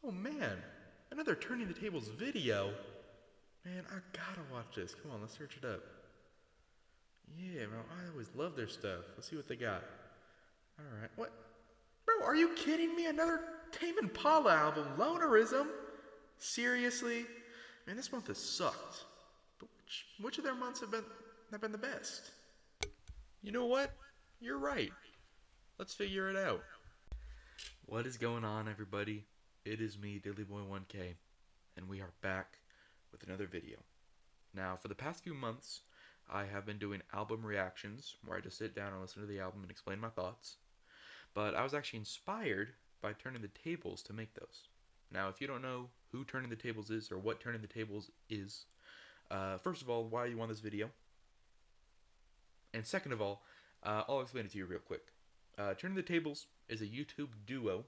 Oh man, another Turning the Tables video. Man, I gotta watch this. Come on, let's search it up. Yeah, bro, I always love their stuff. Let's see what they got. Alright, what? Bro, are you kidding me? Another Tame Impala album, Lonerism? Seriously? Man, this month has sucked. But which of their months have been the best? You know what? You're right. Let's figure it out. What is going on, everybody? It is me, DillyBoy1k, and we are back with another video. Now, for the past few months, I have been doing album reactions, where I just sit down and listen to the album and explain my thoughts. But I was actually inspired by Turning the Tables to make those. Now, if you don't know who Turning the Tables is or what Turning the Tables is, first of all, why you want this video? And second of all, I'll explain it to you real quick. Turning the Tables is a YouTube duo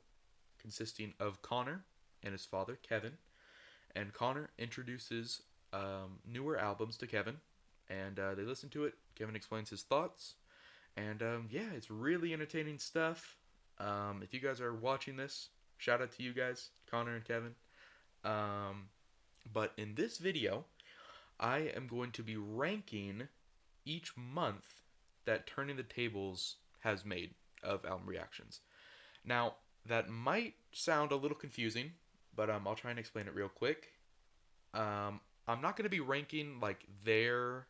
consisting of Connor and his father, Kevin. And Connor introduces newer albums to Kevin, and they listen to it. Kevin explains his thoughts, and yeah, it's really entertaining stuff. If you guys are watching this, shout out to you guys, Connor and Kevin. But in this video, I am going to be ranking each month that Turning the Tables has made of album reactions. Now, that might sound a little confusing, but I'll try and explain it real quick. I'm not going to be ranking like their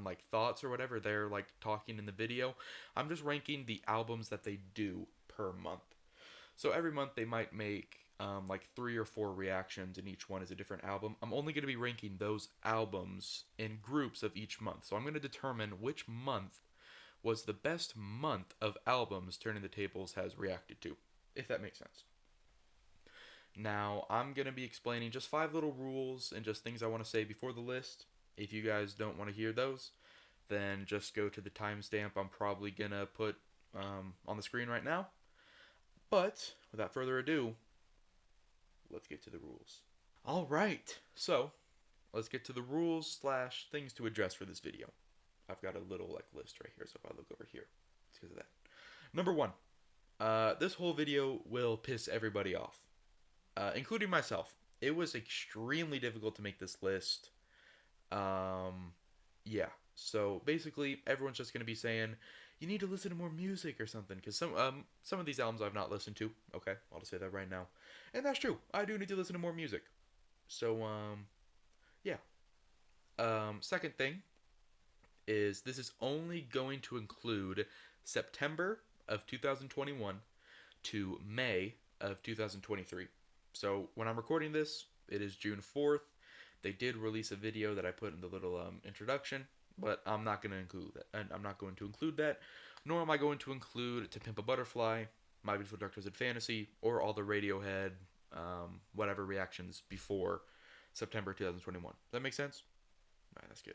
like thoughts or whatever they're like talking in the video. I'm just ranking the albums that they do per month. So every month they might make like 3 or 4 reactions, and each one is a different album. I'm only going to be ranking those albums in groups of each month. So I'm going to determine which month was the best month of albums Turning the Tables has reacted to, if that makes sense. Now, I'm going to be explaining just 5 little rules and just things I want to say before the list. If you guys don't want to hear those, then just go to the timestamp I'm probably going to put on the screen right now. But, without further ado, let's get to the rules. Alright, so, let's get to the rules / things to address for this video. I've got a little like list right here, so if I look over here, it's because of that. Number 1, this whole video will piss everybody off, including myself. It was extremely difficult to make this list. Yeah, so basically everyone's just going to be saying, you need to listen to more music or something, because some of these albums I've not listened to. Okay, I'll just say that right now. And that's true, I do need to listen to more music. So, yeah. Second thing is this is only going to include September of 2021 to May of 2023. So when I'm recording this, it is June 4th. They did release a video that I put in the little introduction, but I'm not going to include that. And I'm not going to include that, nor am I going to include To Pimp a Butterfly, My Beautiful Dark Twisted Fantasy, or all the Radiohead, whatever reactions before September 2021. Does that make sense? All right, that's good.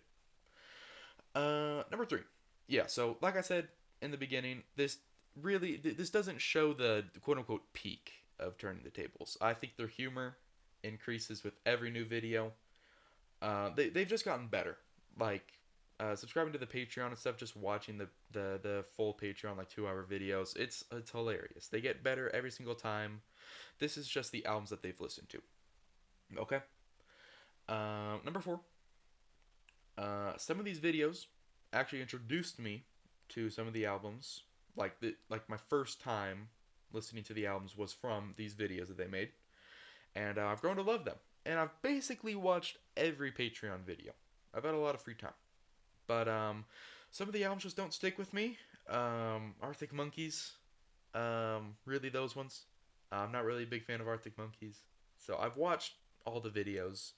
Number 3. Yeah, so like I said in the beginning, this doesn't show the quote-unquote peak of Turning the Tables. I think their humor increases with every new video. They've just gotten better. Like, subscribing to the Patreon and stuff, just watching the full Patreon, like 2-hour videos, it's hilarious. They get better every single time. This is just the albums that they've listened to. Okay? Number 4. Some of these videos actually introduced me to some of the albums. Like my first time listening to the albums was from these videos that they made, and I've grown to love them. And I've basically watched every Patreon video. I've had a lot of free time, but some of the albums just don't stick with me. Arctic Monkeys, really those ones. I'm not really a big fan of Arctic Monkeys, so I've watched all the videos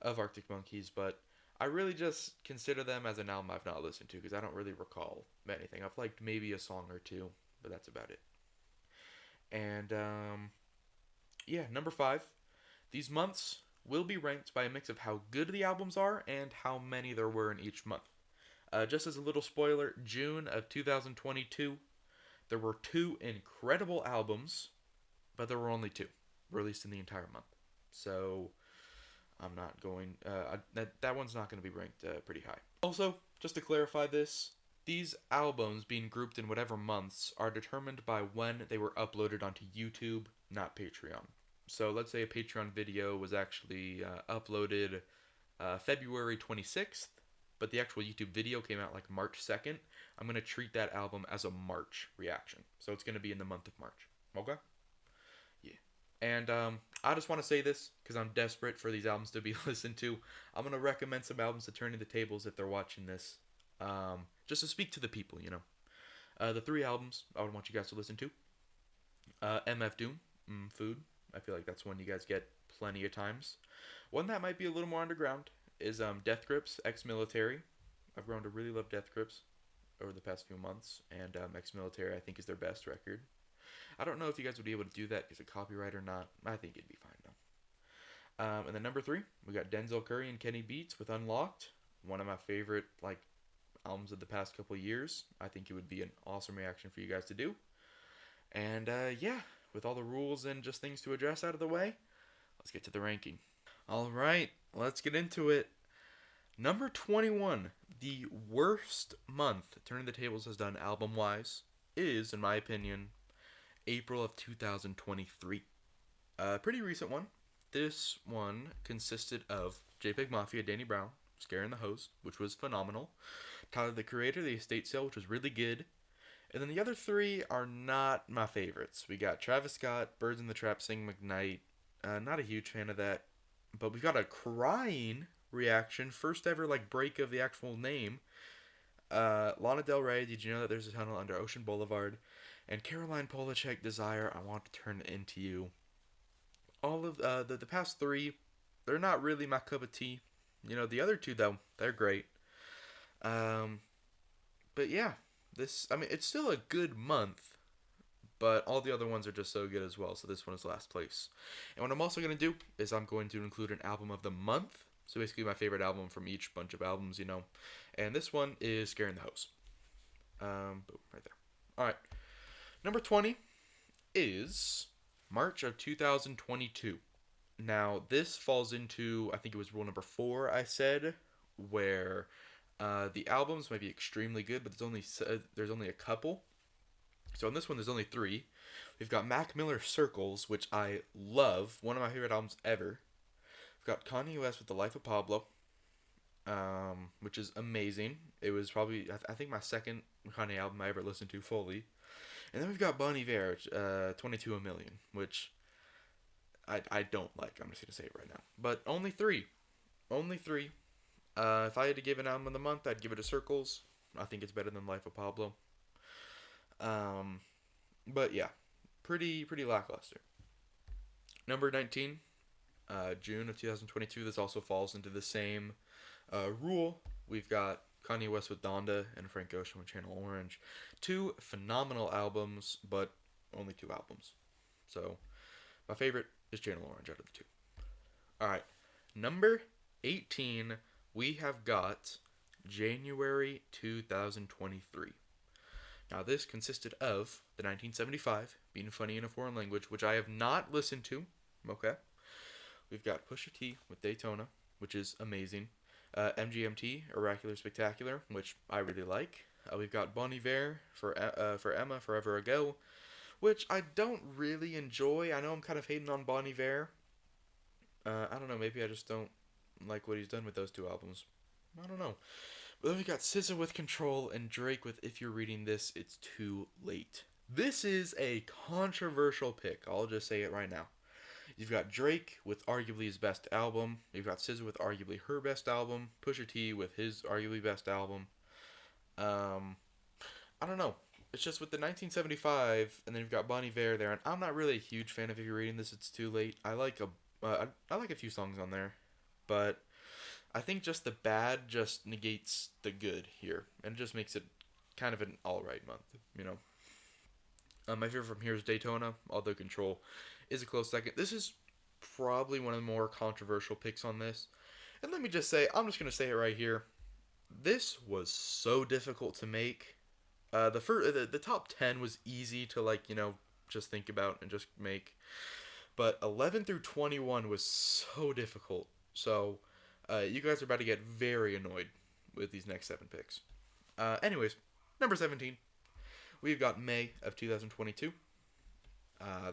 of Arctic Monkeys, but I really just consider them as an album I've not listened to, because I don't really recall anything. I've liked maybe a song or two, but that's about it. And, yeah, number 5. These months will be ranked by a mix of how good the albums are and how many there were in each month. Just as a little spoiler, June of 2022, there were 2 incredible albums, but there were only 2 released in the entire month. So I'm not going, that one's not going to be ranked pretty high. Also, just to clarify this, these albums being grouped in whatever months are determined by when they were uploaded onto YouTube, not Patreon. So let's say a Patreon video was actually uploaded February 26th, but the actual YouTube video came out like March 2nd. I'm going to treat that album as a March reaction. So it's going to be in the month of March. Okay? Yeah. And I just want to say this because I'm desperate for these albums to be listened to. I'm going to recommend some albums to Turning the Tables if they're watching this. Just to speak to the people, you know. The 3 albums I would want you guys to listen to. MF Doom, Food. I feel like that's one you guys get plenty of times. One that might be a little more underground is Death Grips, Ex-Military. I've grown to really love Death Grips over the past few months, and Ex-Military I think is their best record. I don't know if you guys would be able to do that because of copyright or not. I think it'd be fine though. And then number 3, we got Denzel Curry and Kenny Beats with Unlocked. One of my favorite albums of the past couple of years. I think it would be an awesome reaction for you guys to do. And yeah, with all the rules and just things to address out of the way, let's get to the ranking. All right, let's get into it. Number 21, the worst month Turning the Tables has done album-wise, is, in my opinion, April of 2023. A pretty recent one. This one consisted of JPEG Mafia, Danny Brown, Scaring the Hose, which was phenomenal. Tyler, the Creator, The Estate Sale, which was really good. And then the other 3 are not my favorites. We got Travis Scott, Birds in the Trap, Sing McKnight. Not a huge fan of that. But we've got a crying reaction. First ever break of the actual name. Lana Del Rey, Did You Know That There's a Tunnel Under Ocean Boulevard? And Caroline Polachek, Desire, I Want to Turn Into You. All of the past 3, they're not really my cup of tea. You know, the other 2, though, they're great. But yeah. It's still a good month, but all the other ones are just so good as well, so this one is last place. And what I'm also going to do is I'm going to include an album of the month, so basically my favorite album from each bunch of albums, you know. And this one is Scaring the Hose. Boom, right there. Alright, number 20 is March of 2022. Now, this falls into, I think it was rule number 4 I said, where the albums might be extremely good, but there's only a couple. So on this one, there's only 3. We've got Mac Miller's Circles, which I love. One of my favorite albums ever. We've got Kanye West with The Life of Pablo, which is amazing. It was probably, I think, my second Kanye album I ever listened to fully. And then we've got Bon Iver, 22 A Million, which I don't like. I'm just going to say it right now. But only 3. Only 3. If I had to give an album of the month, I'd give it to Circles. I think it's better than Life of Pablo. But yeah, pretty lackluster. Number 19, June of 2022. This also falls into the same rule. We've got Kanye West with Donda and Frank Ocean with Channel Orange. 2 phenomenal albums, but only 2 albums. So my favorite is Channel Orange out of the 2. Alright, number 18, we have got January 2023. Now, this consisted of the 1975, Being Funny in a Foreign Language, which I have not listened to. Okay. We've got Pusha T with Daytona, which is amazing. MGMT, Oracular Spectacular, which I really like. We've got Bon Iver for Emma, Forever Ago, which I don't really enjoy. I know I'm kind of hating on Bon Iver. I don't know, maybe I just don't like what he's done with those 2 albums. I don't know. But then we got SZA with Control and Drake with If You're Reading This, It's Too Late. This is a controversial pick. I'll just say it right now. You've got Drake with arguably his best album. You've got SZA with arguably her best album. Pusha T with his arguably best album. I don't know. It's just with the 1975, and then you've got Bon Iver there, and I'm not really a huge fan of If You're Reading This, It's Too Late. I like a few songs on there, but I think just the bad just negates the good here, and it just makes it kind of an alright month, you know. My favorite from here is Daytona, although Control is a close second. This is probably one of the more controversial picks on this. And let me just say, I'm just going to say it right here. This was so difficult to make. The top 10 was easy to, just think about and just make. But 11 through 21 was so difficult. So, you guys are about to get very annoyed with these next 7 picks. Anyways, number 17. We've got May of 2022.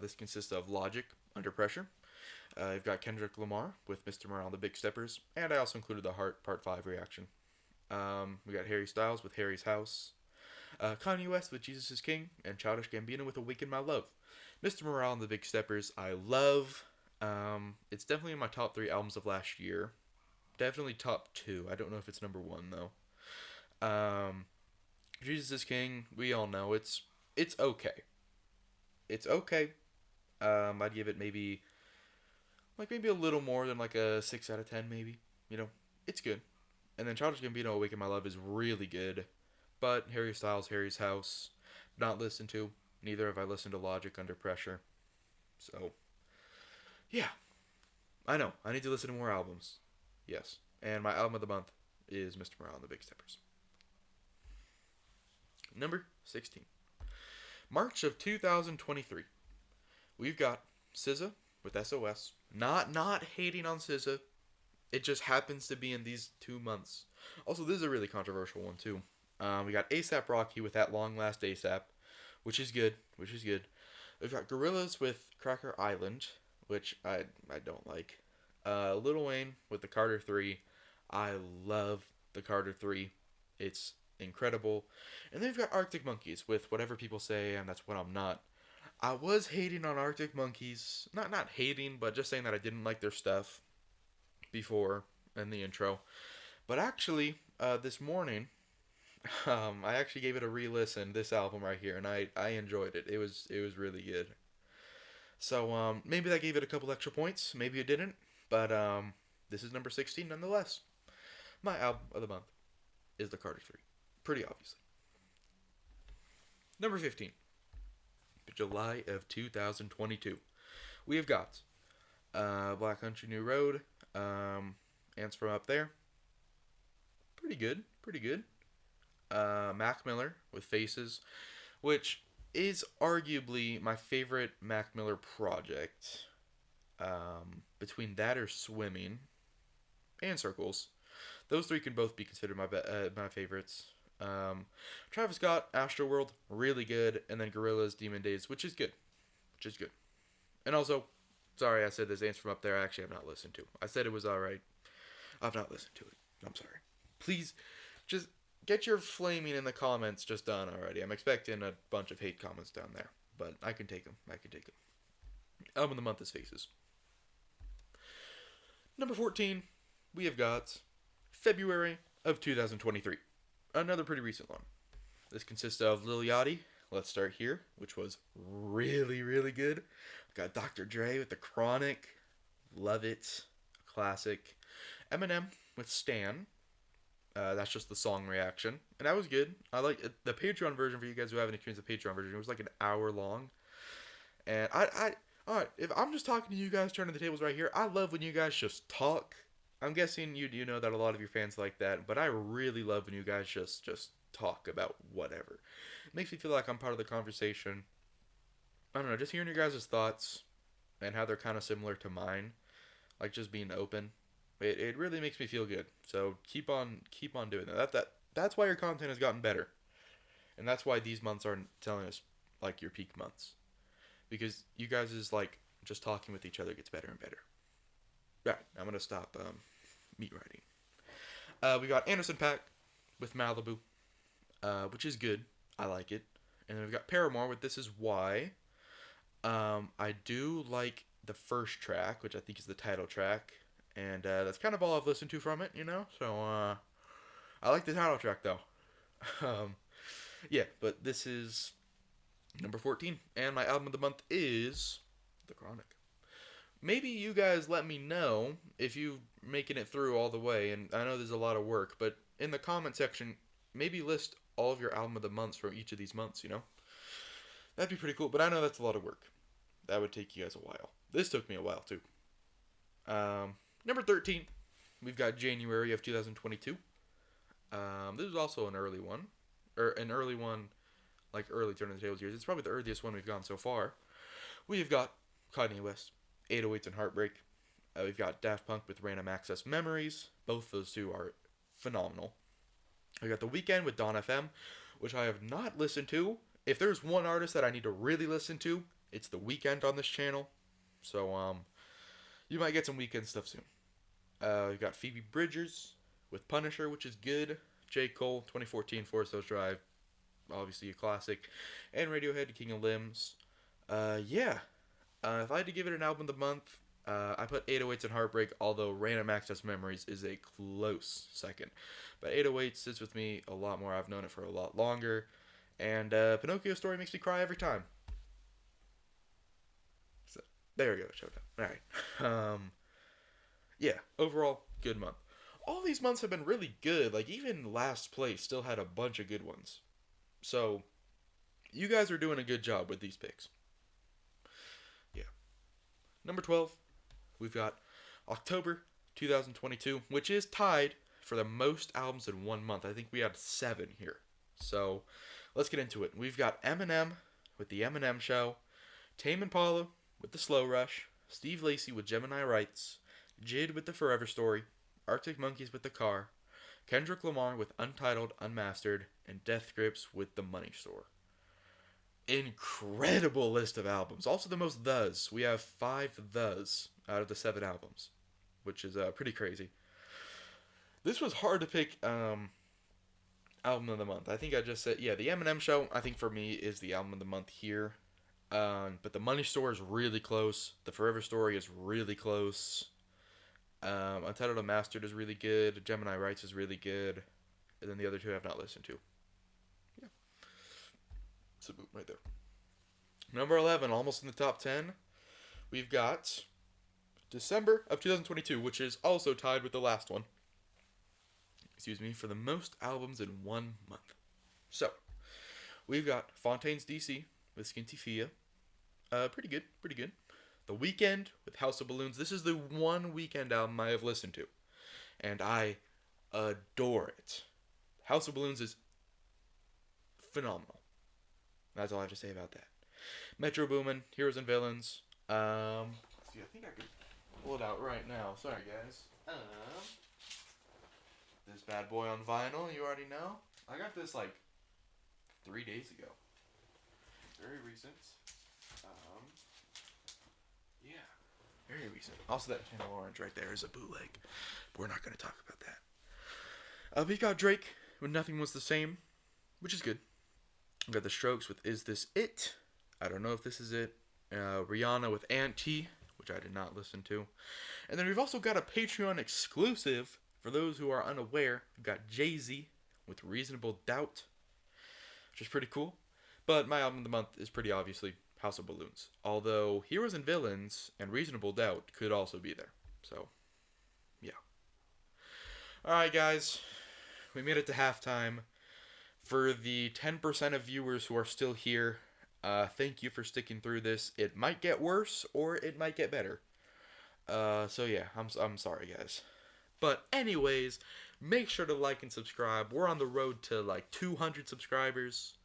This consists of Logic, Under Pressure. I've got Kendrick Lamar with Mr. Morale and the Big Steppers, and I also included the Heart Part 5 reaction. We got Harry Styles with Harry's House, Kanye West with Jesus is King, and Childish Gambino with Awaken My Love. Mr. Morale and the Big Steppers, I love. It's definitely in my top 3 albums of last year. Definitely top 2. I don't know if it's number 1 though. Jesus is King, we all know it's okay. It's okay. I'd give it maybe a little more than like a 6 out of 10 maybe. It's good. And then Childish Gambino Awaken My Love is really good. But Harry Styles, Harry's House, not listened to. Neither have I listened to Logic Under Pressure. So, yeah. I know. I need to listen to more albums. Yes. And my album of the month is Mr. Morale and the Big Steppers. Number 16. March of 2023. We've got SZA with SOS. Not hating on SZA. It just happens to be in these 2 months. Also, this is a really controversial one too. We got A$AP Rocky with That Long Last A$AP, which is good. We've got Gorillaz with Cracker Island, which I don't like. Lil Wayne with the Carter 3. I love the Carter 3. It's incredible. And then we've got Arctic Monkeys with Whatever People Say, and That's What I'm Not. I was hating on Arctic Monkeys. Not hating, but just saying that I didn't like their stuff before in the intro. But actually, this morning, I actually gave it a re-listen, this album right here, and I enjoyed it. It was really good. So, maybe that gave it a couple extra points. Maybe it didn't. But, this is number 16 nonetheless. My album of the month is The Carter 3. Pretty obviously. Number 15. July of 2022. We have got Black Country New Road, Ants From Up There. Pretty good. Mac Miller with Faces, which is arguably my favorite Mac Miller project. Between that or Swimming and Circles, those 3 can both be considered my favorites. Travis Scott, Astroworld, really good, and then Gorillaz, Demon Days, which is good. And also, sorry I said this Ants From Up There, I actually have not listened to. I said it was alright. I've not listened to it. I'm sorry. Please, just get your flaming in the comments just done already. I'm expecting a bunch of hate comments down there, but I can take them. Album of the month is Faces. Number 14, we have got February of 2023. Another pretty recent one. This consists of Lil Yachty, Let's Start Here, which was really, really good. Got Dr. Dre with The Chronic. Love it. Classic. Eminem with Stan. That's just the song reaction. And that was good. I like it. The Patreon version, for you guys who haven't experienced the Patreon version, it was like an hour long. And alright, if I'm just talking to you guys turning the tables right here, I love when you guys just talk. I'm guessing you do know that a lot of your fans like that, but I really love when you guys just talk about whatever. It makes me feel like I'm part of the conversation. I don't know, just hearing your guys' thoughts and how they're kind of similar to mine, like just being open. It really makes me feel good. So keep on doing that. That's why your content has gotten better. And that's why these months aren't telling us like your peak months. Because you guys is like just talking with each other gets better and better. Right, I'm gonna stop meat writing. We got Anderson .Paak with Malibu, which is good. I like it. And then we've got Paramore with This Is Why. I do like the first track, which I think is the title track. And that's kind of all I've listened to from it, So I like the title track, though. Yeah, but this is number 14. And my album of the month is The Chronic. Maybe you guys let me know if you're making it through all the way. And I know there's a lot of work, but in the comment section, maybe list all of your album of the months from each of these months, That'd be pretty cool, but I know that's a lot of work. That would take you guys a while. This took me a while, too. Number 13, we've got January of 2022. This is also an early one. Like early Turning the Tables years. It's probably the earliest one we've gone so far. We've got Kanye West, 808s and Heartbreak. We've got Daft Punk with Random Access Memories. Both those two are phenomenal. We got The Weeknd with Dawn FM, which I have not listened to. If there's one artist that I need to really listen to, it's The Weeknd on this channel. So, You might get some weekend stuff soon. You got Phoebe Bridgers with Punisher, which is good. J. Cole, 2014 Forest Hills Drive, obviously a classic. And Radiohead, King of Limbs. Yeah. If I had to give it an album of the month, I put 808s and Heartbreak, although Random Access Memories is a close second. But 808 sits with me a lot more. I've known it for a lot longer. And Pinocchio Story makes me cry every time. So, there we go. Showdown. Alright. Yeah, overall, good month. All these months have been really good. Like, even last place still had a bunch of good ones. So, you guys are doing a good job with these picks. Yeah. Number 12, we've got October 2022, which is tied for the most albums in one month. I think we had 7 here. So, let's get into it. We've got Eminem with The Eminem Show, Tame Impala with The Slow Rush, Steve Lacy with Gemini Rights, Jid with The Forever Story, Arctic Monkeys with The Car, Kendrick Lamar with Untitled, Unmastered, and Death Grips with The Money Store. Incredible list of albums. Also the most thes. We have 5 thes out of the 7 albums, which is pretty crazy. This was hard to pick album of the month. I think I just said, yeah, The Eminem Show, I think for me, is the album of the month here. But The Money Store is really close. The Forever Story is really close. Untitled Unmastered is really good. Gemini Rights is really good. And then the other 2 I have not listened to. Yeah. It's a boot right there. Number 11, almost in the top 10. We've got December of 2022, which is also tied with the last one. Excuse me, for the most albums in one month. So, we've got Fontaine's DC with Skinty Fia. Pretty good. The Weeknd with House of Balloons. This is the one Weeknd album I have listened to, and I adore it. House of Balloons is phenomenal. That's all I have to say about that. Metro Boomin, Heroes and Villains. Let's see, I think I could pull it out right now. Sorry, guys. This bad boy on vinyl, you already know. I got this like 3 days ago. Very recent. Yeah, very recent. Also, that Channel Orange right there is a bootleg. But we're not going to talk about that. We got Drake with Nothing Was the Same, which is good. We got The Strokes with Is This It? I don't know if this is it. Rihanna with Auntie, which I did not listen to. And then we've also got a Patreon exclusive. For those who are unaware, we've got Jay-Z with Reasonable Doubt, which is pretty cool. But my album of the month is pretty obviously House of Balloons. Although Heroes and Villains and Reasonable Doubt could also be there. So, yeah. Alright, guys. We made it to halftime. For the 10% of viewers who are still here, thank you for sticking through this. It might get worse or it might get better. So yeah, I'm sorry, guys. But anyways, make sure to like and subscribe. We're on the road to like 200 subscribers.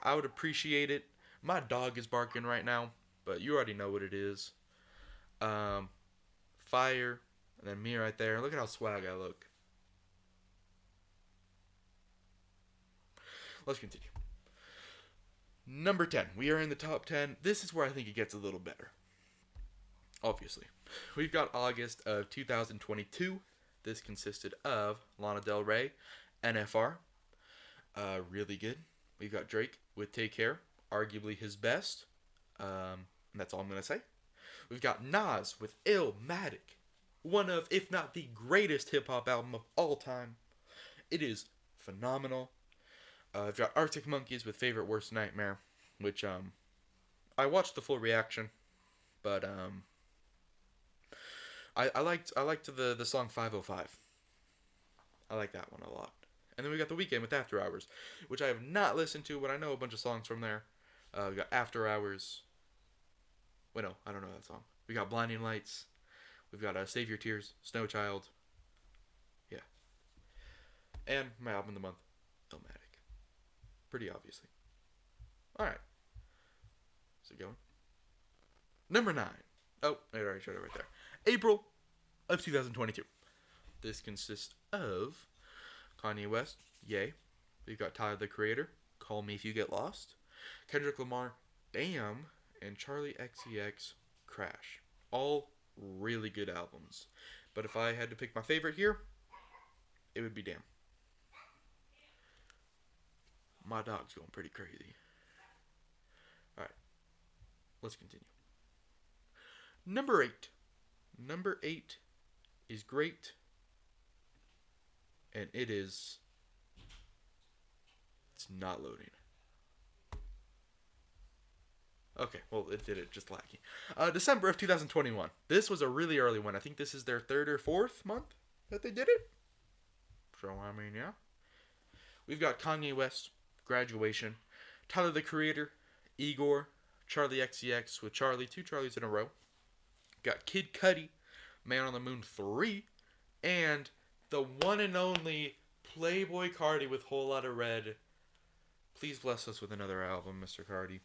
I would appreciate it. My dog is barking right now, but you already know what it is. Fire, and then me right there. Look at how swag I look. Let's continue. Number 10. We are in the top 10. This is where I think it gets a little better. Obviously. We've got August of 2022. This consisted of Lana Del Rey, NFR. Really good. We've got Drake with Take Care. Arguably his best. And that's all I'm going to say. We've got Nas with Illmatic. One of, if not the greatest hip-hop album of all time. It is phenomenal. I've got Arctic Monkeys with Favorite Worst Nightmare. Which, I watched the full reaction. But, I liked the song 505. I like that one a lot. And then we got The Weeknd with After Hours, which I have not listened to, but I know a bunch of songs from there. We got After Hours. Wait, no, I don't know that song. We got Blinding Lights. We've got Save Your Tears, Snow Child. Yeah. And my album of the month, Illmatic. Pretty obviously. Alright. Is it going? Number 9. Oh, I already showed it right there. April of 2022. This consists of Kanye West, Yay. We've got Tyler, the Creator, Call Me If You Get Lost. Kendrick Lamar, Damn. And Charlie XCX, Crash. All really good albums. But if I had to pick my favorite here, it would be Damn. My dog's going pretty crazy. Alright, let's continue. Number 8. Number 8 is great. And it's not loading. Okay, well, it did it just laggy. December of 2021. This was a really early one. I think this is their 3rd or 4th month that they did it. So, I mean, yeah. We've got Kanye West, Graduation, Tyler the Creator, Igor, Charlie XCX with Charlie, 2 Charlies in a row. Got Kid Cudi, Man on the Moon 3, and the one and only Playboy Cardi with Whole Lotta Red. Please bless us with another album, Mr. Cardi.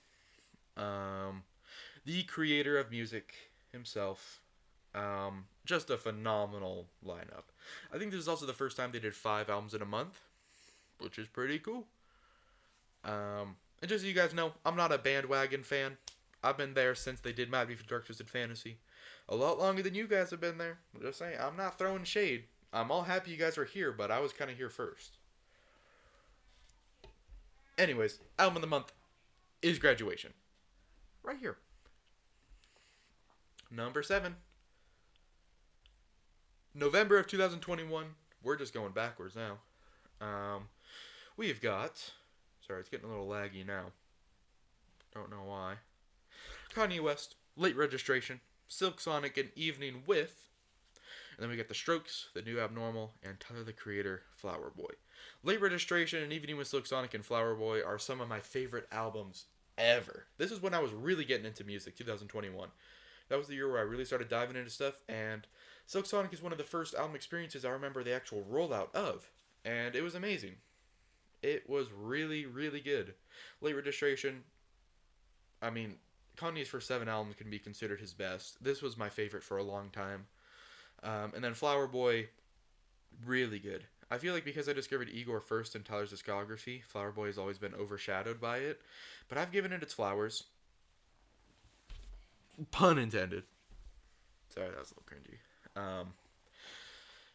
The creator of music himself. Just a phenomenal lineup. I think this is also the first time they did 5 albums in a month, which is pretty cool. And just so you guys know, I'm not a bandwagon fan. I've been there since they did Mad Beef Dark Twisted Fantasy. A lot longer than you guys have been there. I'm just saying, I'm not throwing shade. I'm all happy you guys are here, but I was kind of here first. Anyways, album of the month is Graduation. Right here. Number 7. November of 2021. We're just going backwards now. We've got... Sorry, it's getting a little laggy now. Don't know why. Kanye West, Late Registration, Silk Sonic, and Evening With. And then we got The Strokes, The New Abnormal, and Tyler the Creator, Flower Boy. Late Registration and Evening with Silk Sonic and Flower Boy are some of my favorite albums ever. This is when I was really getting into music, 2021. That was the year where I really started diving into stuff, and Silk Sonic is one of the first album experiences I remember the actual rollout of. And it was amazing. It was really, really good. Late Registration, I mean, Kanye's first 7 albums can be considered his best. This was my favorite for a long time. And then Flower Boy, really good. I feel like because I discovered Igor first in Tyler's discography, Flower Boy has always been overshadowed by it. But I've given it its flowers. Pun intended. Sorry, that was a little cringy.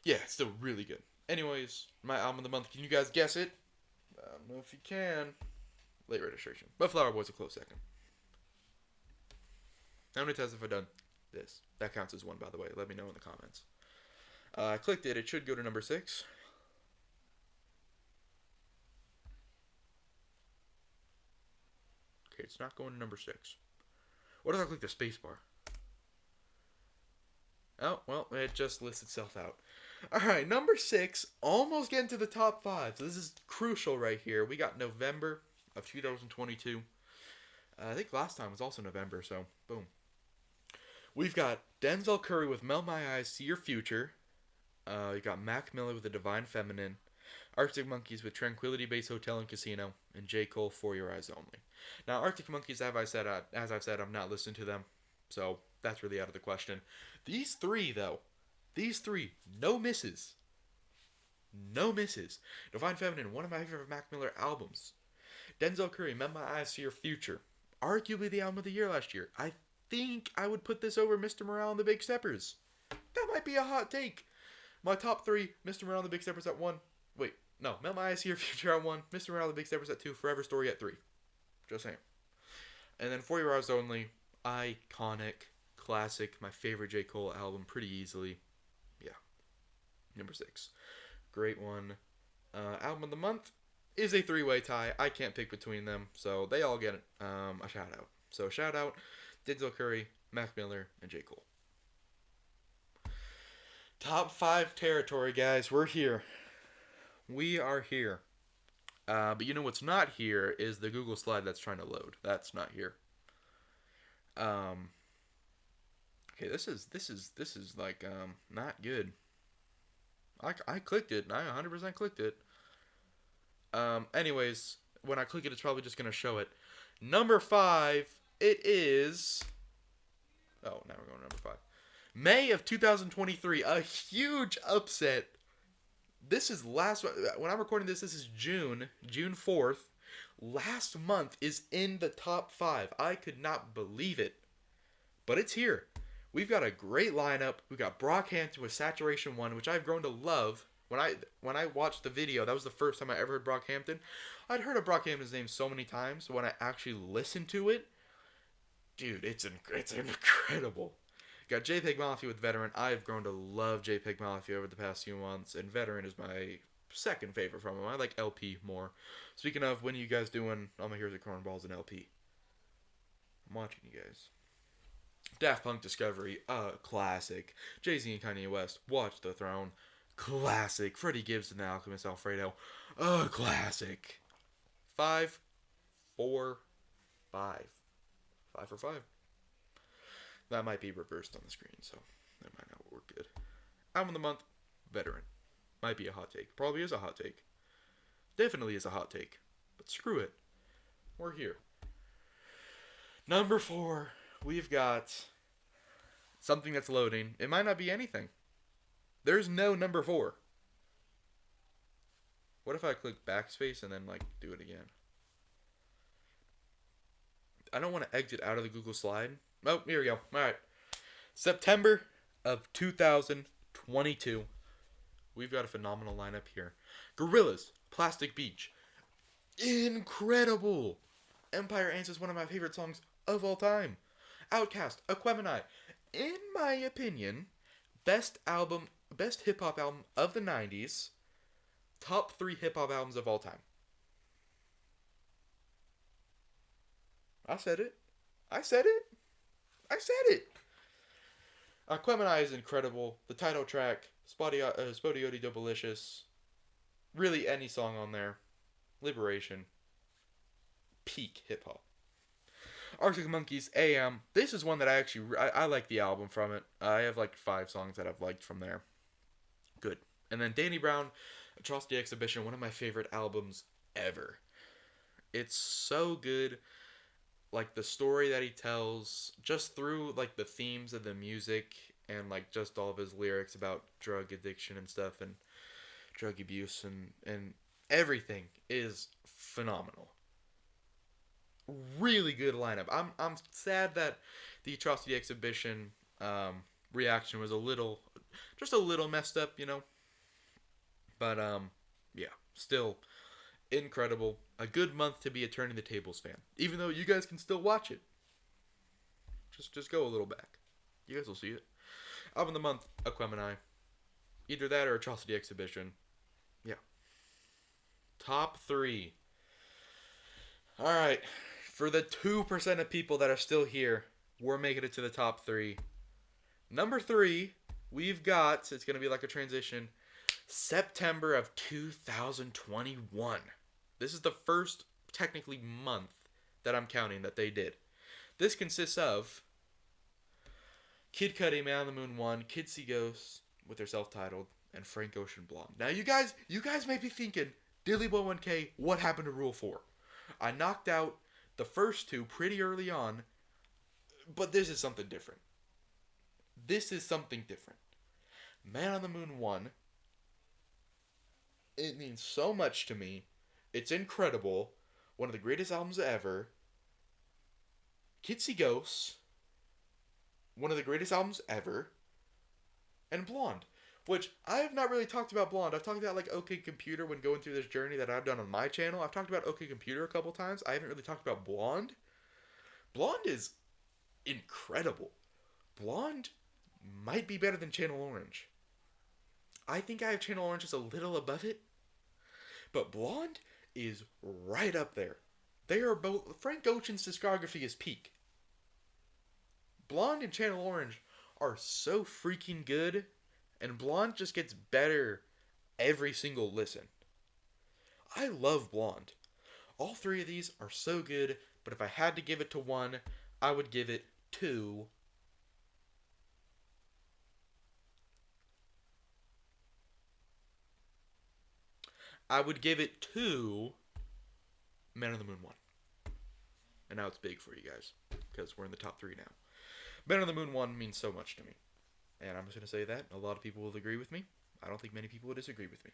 Yeah, it's still really good. Anyways, my album of the month. Can you guys guess it? I don't know if you can. Late Registration. But Flower Boy's a close second. How many times have I done this? That counts as 1, by the way. Let me know in the comments. I clicked it. It should go to number 6. Okay, it's not going to number 6. What if I click the space bar? Oh, well, it just lists itself out. Alright, number 6. Almost getting to the top 5. So this is crucial right here. We got November of 2022. I think last time was also November, so boom. We've got Denzel Curry with Melt My Eyes, See Your Future. You got Mac Miller with The Divine Feminine. Arctic Monkeys with Tranquility Base Hotel and Casino. And J. Cole, For Your Eyes Only. Now, Arctic Monkeys, as I've said, I've not listened to them. So, that's really out of the question. These 3, though. These 3, no misses. No misses. Divine Feminine, one of my favorite Mac Miller albums. Denzel Curry, Melt My Eyes, See Your Future. Arguably the album of the year last year. I think I would put this over Mr. Morale and the Big Steppers. That might be a hot take. My top 3, Mr. Morale and the Big Steppers at 1. Wait, no. Melt My Eyes, See Your Future at 1. Mr. Morale and the Big Steppers at 2. Forever Story at 3. Just saying. And then For Your Eyes Only. Iconic. Classic. My favorite J. Cole album pretty easily. Yeah. Number 6. Great one. Album of the month is a 3-way tie. I can't pick between them. So they all get a shout out. So shout out Denzel Curry, Mac Miller, and J. Cole. Top 5 territory, guys. We're here. We are here. But you know what's not here is the Google slide that's trying to load. That's not here. Okay, this is like not good. I clicked it. I 100% clicked it. Anyways, when I click it, it's probably just gonna show it. Number 5, it is. Oh, now we're going to number 5. May of 2023, a huge upset. This is when I'm recording this is June 4th. Last month is in the top 5. I could not believe it. But it's here. We've got a great lineup. We've got Brockhampton with Saturation 1, which I've grown to love. When I watched the video, that was the first time I ever heard Brockhampton. I'd heard of Brockhampton's name so many times, so when I actually listened to it, dude, it's incredible. Got JPEG Mafia with Veteran. I've grown to love JPEG Mafia over the past few months, and Veteran is my second favorite from him. I like LP more. Speaking of, when are you guys doing All My Heroes Are Cornballs and LP? I'm watching you guys. Daft Punk Discovery, classic. Jay-Z and Kanye West, Watch the Throne, classic. Freddie Gibbs and the Alchemist Alfredo, classic. 5, 4, 5. 5 for 5. That might be reversed on the screen, so that might not work good. Album of the month, Veteran. Might be a hot take. Probably is a hot take. Definitely is a hot take. But screw it. We're here. Number 4, we've got something that's loading. It might not be anything. There's no number 4. What if I click backspace and then, do it again? I don't want to exit out of the Google slide. Oh, here we go. Alright. September of 2022. We've got a phenomenal lineup here. Gorillaz, Plastic Beach. Incredible. Empire Ants is one of my favorite songs of all time. Outkast, Aquemini. In my opinion, best hip-hop album of the 90s. Top 3 hip-hop albums of all time. I said it. Aquemini is incredible. The title track, Spodioti Dobalicious. Really any song on there. Liberation. Peak hip-hop. Arctic Monkeys, AM. This is one that I like the album from it. I have 5 songs that I've liked from there. Good. And then Danny Brown, Atrocity Exhibition, one of my favorite albums ever. It's so good. The story that he tells, just through, the themes of the music, and, just all of his lyrics about drug addiction and stuff, and drug abuse, and everything is phenomenal. Really good lineup. I'm sad that the Atrocity Exhibition reaction was just a little messed up, But, yeah, still incredible. A good month to be a Turning the Tables fan. Even though you guys can still watch it. Just go a little back. You guys will see it. Album of the month, Aquemini. Either that or Atrocity Exhibition. Yeah. Top 3. Alright. For the 2% of people that are still here, we're making it to the top 3. Number 3, we've got, it's going to be like a transition, September of 2021. This is the first, technically, month that I'm counting that they did. This consists of Kid Cudi, Man on the Moon 1, Kids See Ghosts with their self-titled, and Frank Ocean Blonde. Now, you guys may be thinking, DillyBoy1k, what happened to Rule 4? I knocked out the first 2 pretty early on, but this is something different. Man on the Moon 1, it means so much to me. It's incredible. One of the greatest albums ever. Kids See Ghosts. One of the greatest albums ever. And Blonde. Which, I have not really talked about Blonde. I've talked about, OK Computer when going through this journey that I've done on my channel. I've talked about OK Computer a couple times. I haven't really talked about Blonde. Blonde is incredible. Blonde might be better than Channel Orange. I think I have Channel Orange just a little above it. But Blonde is right up there. They are both... Frank Ocean's discography is peak. Blonde and Channel Orange are so freaking good, and Blonde just gets better every single listen. I love Blonde. All 3 of these are so good, but if I had to give it to one, I would give it to... Man on the Moon 1. And now it's big for you guys, because we're in the top 3 now. Man on the Moon 1 means so much to me. And I'm just going to say that. A lot of people will agree with me. I don't think many people will disagree with me.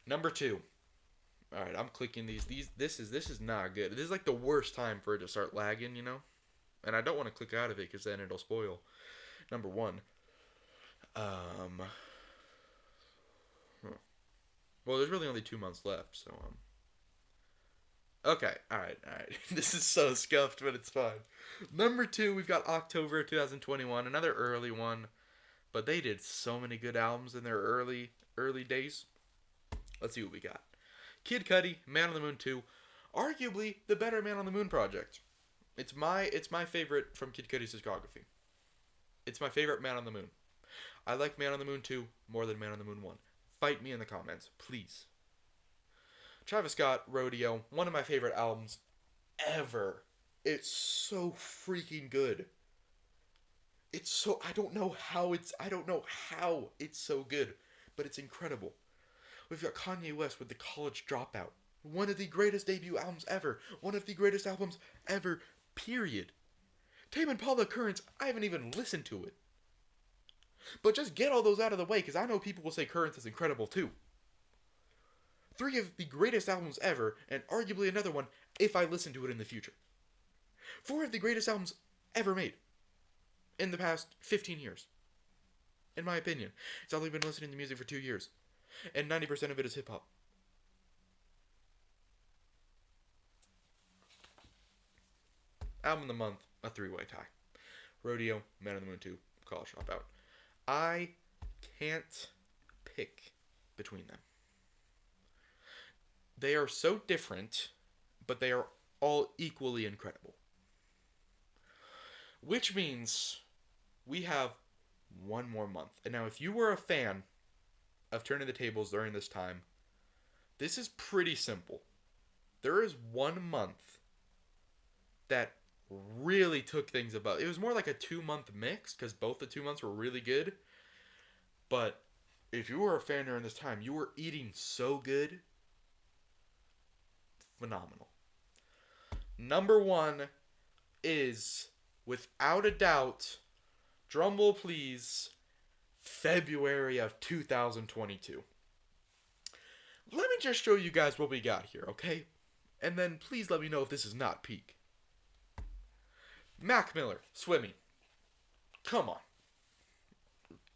Number 2. Alright, I'm clicking these. This is not good. This is the worst time for it to start lagging, and I don't want to click out of it because then it'll spoil number one. Well, there's really only 2 months left, so okay, all right. This is so scuffed, but it's fine. Number 2, we've got October 2021, another early one, but they did so many good albums in their early days. Let's see what we got. Kid Cudi, Man on the Moon 2, arguably the better Man on the Moon project. It's my favorite from Kid Cudi's discography. It's my favorite Man on the Moon. I like Man on the Moon 2 more than Man on the Moon 1. Fight me in the comments, please. Travis Scott, Rodeo, one of my favorite albums ever. It's so freaking good. It's so, I don't know how it's so good, but it's incredible. We've got Kanye West with The College Dropout. One of the greatest debut albums ever. One of the greatest albums ever, period. Tame Impala Currents, I haven't even listened to it. But just get all those out of the way, because I know people will say Currents is incredible too. 3 of the greatest albums ever, and arguably another one if I listen to it in the future. 4 of the greatest albums ever made in the past 15 years. In my opinion. It's only been listening to music for 2 years. And 90% of it is hip-hop. Album of the month, a 3-way tie. Rodeo, Man on the Moon 2, College Dropout. I can't pick between them. They are so different, but they are all equally incredible. Which means we have one more month. And now if you were a fan of Turning the Tables during this time, this is pretty simple. There is 1 month that really took things above. It was more like a 2-month mix, because both the 2 months were really good. But if you were a fan during this time, you were eating so good. Phenomenal. Number 1 is, without a doubt, drumroll please, February of 2022. Let me just show you guys what we got here, okay? And then please let me know if this is not peak. Mac Miller, Swimming. Come on.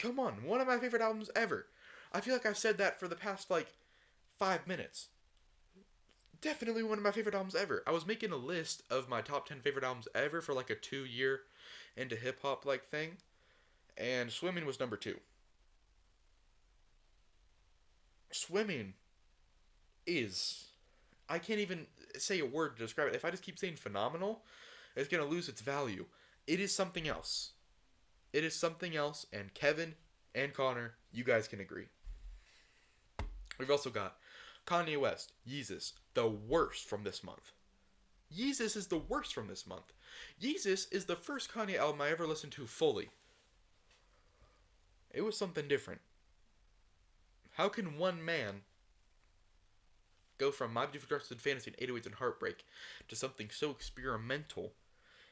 Come on, one of my favorite albums ever. I feel like I've said that for the past, 5 minutes. Definitely one of my favorite albums ever. I was making a list of my top 10 favorite albums ever for, a 2-year into hip-hop, thing. And Swimming was number 2. Swimming is... I can't even say a word to describe it. If I just keep saying phenomenal, it's going to lose its value. It is something else. It is something else, and Kevin and Connor, you guys can agree. We've also got Kanye West, Yeezus, the worst from this month. Yeezus is the worst from this month. Yeezus is the first Kanye album I ever listened to fully. It was something different. How can one man go from My Beautiful Twisted Fantasy and 808s and Heartbreak to something so experimental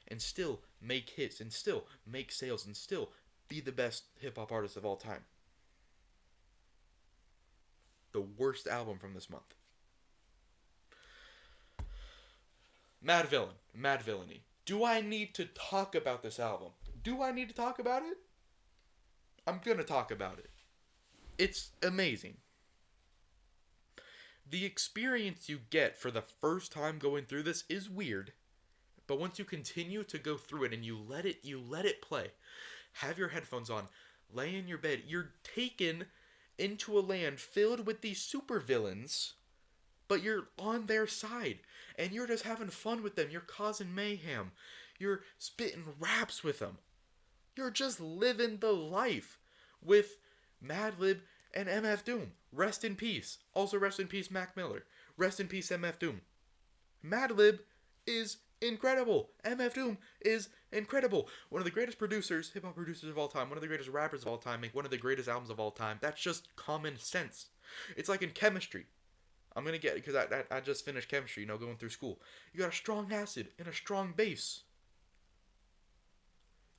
and still make hits and still make sales and still be the best hip-hop artist of all time? The worst album from this month. Mad Villain, Mad Villainy. Do I need to talk about this album? Do I need to talk about it? I'm gonna talk about it. It's amazing. The experience you get for the first time going through this is weird, but once you continue to go through it and you let it play, have your headphones on, lay in your bed, you're taken into a land filled with these supervillains, but you're on their side, and you're just having fun with them. You're causing mayhem. You're spitting raps with them. You're just living the life with Madlib and MF Doom. Rest in peace. Also rest in peace, Mac Miller. Rest in peace, MF Doom. Madlib is incredible. MF Doom is incredible. One of the greatest producers, hip-hop producers of all time, one of the greatest rappers of all time, make one of the greatest albums of all time. That's just common sense. It's like in chemistry. I'm going to get, because I just finished chemistry, going through school. You got a strong acid and a strong base.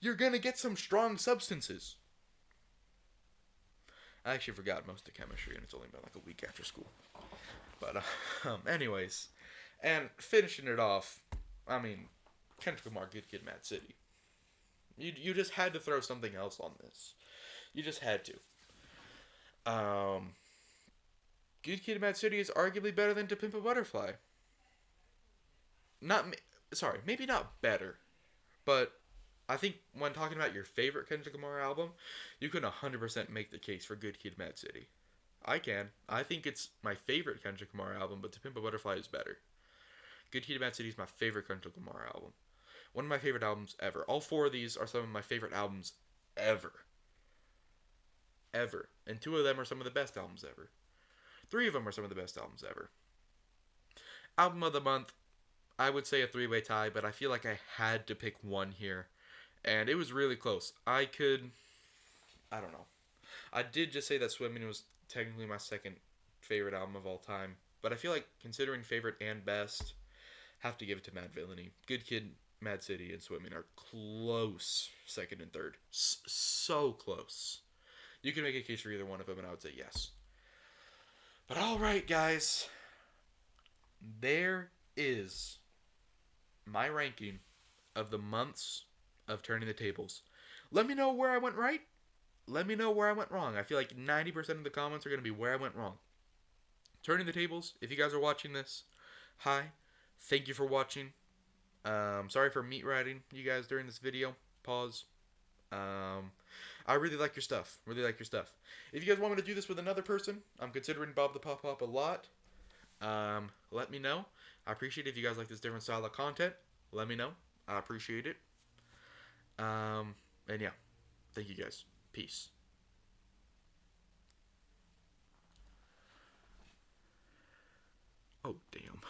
You're going to get some strong substances. I actually forgot most of chemistry, and it's only been a week after school. But, anyways. And finishing it off, Kendrick Lamar, Good Kid, Mad City. You just had to throw something else on this. You just had to. Good Kid, Mad City is arguably better than To Pimp a Butterfly. Not, sorry, maybe not better, but I think when talking about your favorite Kendrick Lamar album, you can 100% make the case for Good Kid, Mad City. I can. I think it's my favorite Kendrick Lamar album, but To Pimp a Butterfly is better. Good Kid, Mad City is my favorite Kendrick Lamar album. One of my favorite albums ever. All four of these are some of my favorite albums ever. Ever. And two of them are some of the best albums ever. Three of them are some of the best albums ever. Album of the month, I would say a three-way tie, but I feel like I had to pick one here. And it was really close. I don't know. I did just say that Swimming was technically my second favorite album of all time. But I feel like considering favorite and best, have to give it to Mad Villainy. Good Kid, Mad City, and Swimming are close second and third. So close. You can make a case for either one of them, and I would say yes. But alright, guys. There is my ranking of the months of Turning the Tables. Let me know where I went right. Let me know where I went wrong. I feel like 90% of the comments are going to be where I went wrong. Turning the Tables, if you guys are watching this, hi. Thank you for watching. Sorry for meat riding you guys during this video. Pause. I really like your stuff. Really like your stuff. If you guys want me to do this with another person, I'm considering Bob the Pop-Pop a lot. Let me know. I appreciate it if you guys like this different style of content. Let me know. I appreciate it. And yeah. Thank you guys. Peace. Oh, damn.